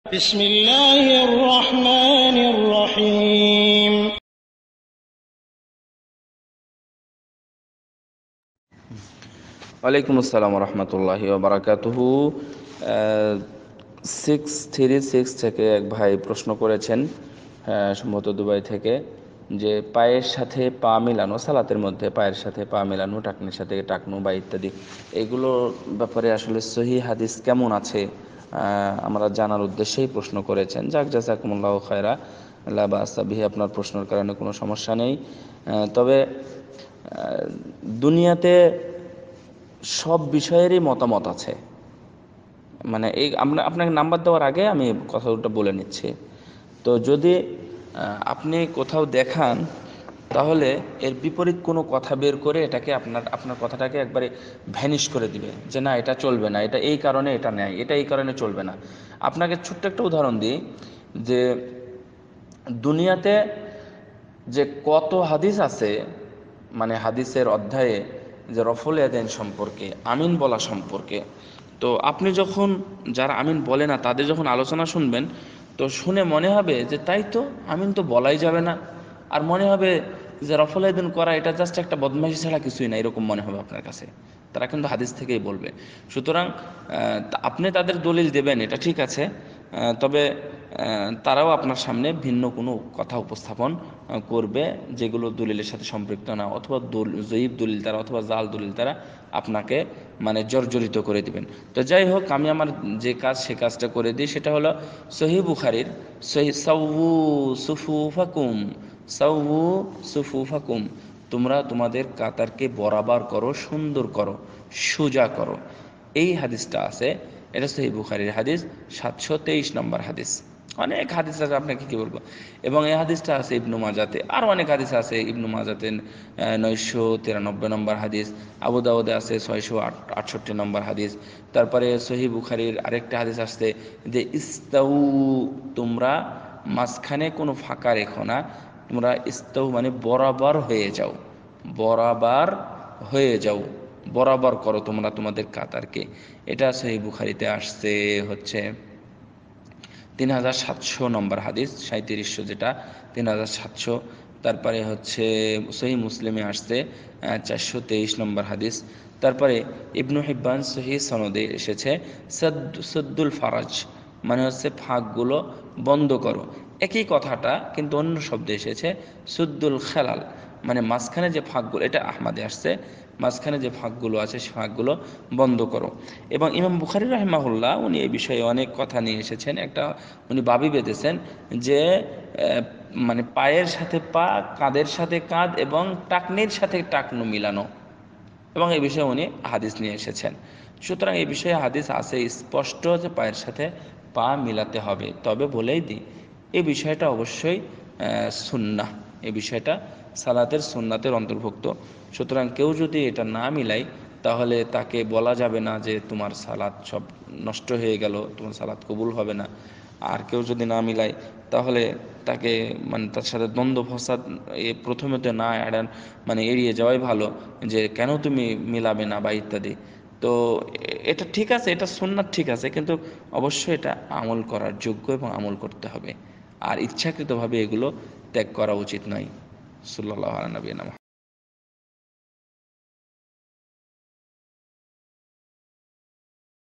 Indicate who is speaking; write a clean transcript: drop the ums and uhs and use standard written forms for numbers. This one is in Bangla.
Speaker 1: بسم الله الرحمن الرحيم
Speaker 2: ওয়ালাইকুম আসসালাম রহমতুল্লাহি ওবারাকাতুহু। 636 থেকে এক ভাই প্রশ্ন করেছেন, সম্ভবত দুবাই থেকে, যে পায়ের সাথে পা মেলানো, সালাতের মধ্যে পায়ের সাথে পা মেলানো, টাকনির সাথে টাকনু বা ইত্যাদি, এগুলোর ব্যাপারে আসলে সহি হাদিস কেমন আছে আমরা জানার উদ্দেশ্যেই প্রশ্ন করেছেন। যাক, জাযাকুমুল্লাহু খায়রা, লা বা'সা বিহি, আপনার প্রশ্নের কারণে কোনো সমস্যা নেই। তবে দুনিয়াতে সব বিষয়েরই মতামত আছে। মানে এই আপনাকে নাম্বার দেওয়ার আগে আমি কথাটা বলে নিচ্ছি। তো যদি আপনি কোথাও দেখান, তাহলে এর বিপরীত কোনো কথা বের করে এটাকে আপনার কথাটাকে একবারে ভ্যানিশ করে দিবে, যে না, এটা চলবে না, এটা এই কারণে এটা নেয়, এটা এই কারণে চলবে না। আপনাকে ছোট্ট একটা উদাহরণ দিই, যে দুনিয়াতে যে কত হাদিস আছে, মানে হাদিসের অধ্যায়ে, যে রফুল ইয়াদাইন সম্পর্কে, আমিন বলা সম্পর্কে। তো আপনি যখন যারা আমিন বলে না তাদের যখন আলোচনা শুনবেন, তো শুনে মনে হবে যে তাই তো, আমিন তো বলাই যাবে না। আর মনে হবে যে রফুল ইয়াদাইন করা এটা জাস্ট একটা বদমাইশি ছাড়া কিছুই না, এরকম মনে হবে আপনার কাছে। তারা কিন্তু হাদিস থেকেই বলবে। সুতরাং আপনি তাদের দলিল দেবেন, এটা ঠিক আছে, তবে তারাও আপনার সামনে ভিন্ন কোনো কথা উপস্থাপন করবে, যেগুলো দলিলের সাথে সম্পৃক্ত না, অথবা জয়ীব দলিল তারা, অথবা জাল দলিল তারা আপনাকে মানে জর্জরিত করে দিবেন। তো যাই হোক, আমি আমার যে কাজ সে কাজটা করে দিই, সেটা হলো সহিহ বুখারীর সাউউ সুফুফাকুম, সাউউ সুফুফাকুম, তোমরা তোমাদের কাতারকে বরাবর করো, সুন্দর করো, সোজা করো। এই হাদিসটা আছে, এটা সহিহ বুখারীর হাদিস, 723 নম্বর হাদিস। অনেক হাদিস আছে, আপনাকে কি বলবো। এবং এই হাদিসটা আছে ইবনু মাজাতে, আরও অনেক হাদিস আছে। ইবনু মাজাতে 993 নম্বর হাদিস, আবু দাউদে আছে 668 নম্বর হাদিস। তারপরে সহিহ বুখারীর আরেকটা হাদিস আসছে যে ইস্তাউ, তোমরা মাঝখানে কোনো ফাঁকা রেখো না, তোমরা ইস্তাউ মানে বরাবর হয়ে যাও, বরাবর হয়ে যাও, বরাবর করো তোমরা তোমাদের কাতারকে। এটা সহিহ বুখারীতে আসছে হচ্ছে 3700 নম্বর হাদিস, 3700 যেটা, 3700। তারপরে হচ্ছে সহিহ মুসলিমে আসছে 423 নম্বর হাদিস। তারপরে ইবনু হিব্বান সহিহ সনদে এসেছে সদ্দুল ফারাজ, মানে হচ্ছে ফাঁকগুলো বন্ধ করো। একই কথাটা কিন্তু অন্য শব্দে এসেছে সুদ্দুল খেলাল, মানে মাঝখানে যে ফাঁকগুলো, এটা আহমাদে আসছে, মাঝখানে যে ফাঁকগুলো আছে সে ফাঁকগুলো বন্ধ করো। এবং ইমাম বুখারী রাহিমাহুল্লাহ উনি এই বিষয়ে অনেক কথা নিয়ে এসেছেন। একটা উনি বাবি বেঁধেছেন যে মানে পায়ের সাথে পা, কাঁধের সাথে কাঁধ এবং টাকনির সাথে টাকনু মিলানো, এবং এই বিষয়ে উনি হাদিস নিয়ে এসেছেন। সুতরাং এই বিষয়ে হাদিস আছে স্পষ্ট যে পায়ের সাথে পা মিলাতে হবে। তবে বলেই দিই, এই বিষয়টা অবশ্যই সুন্নাহ, এই বিষয়টা সালাতের সুন্নাতের অন্তর্ভুক্ত। সুতরাং কেউ যদি এটা না মিলায়, তাহলে তাকে বলা যাবে না যে তোমার সালাত সব নষ্ট হয়ে গেল, তোমার সালাত কবুল হবে না। আর কেউ যদি না মিলায়, তাহলে তাকে মানে তার সাথে দ্বন্দ্ব ফসাদ প্রথমে তো না মানে এড়িয়ে যাওয়াই ভালো, যে কেন তুমি মিলাবে না বা ইত্যাদি। তো এটা ঠিক আছে, এটা সুন্নাত ঠিক আছে, কিন্তু অবশ্যই এটা আমল করার যোগ্য এবং আমল করতে হবে। আর ইচ্ছাকৃতভাবে এগুলো ত্যাগ করা উচিত নয়। সাল্লাল্লাহু আলা নবিয়িনা মুহাম্মদ।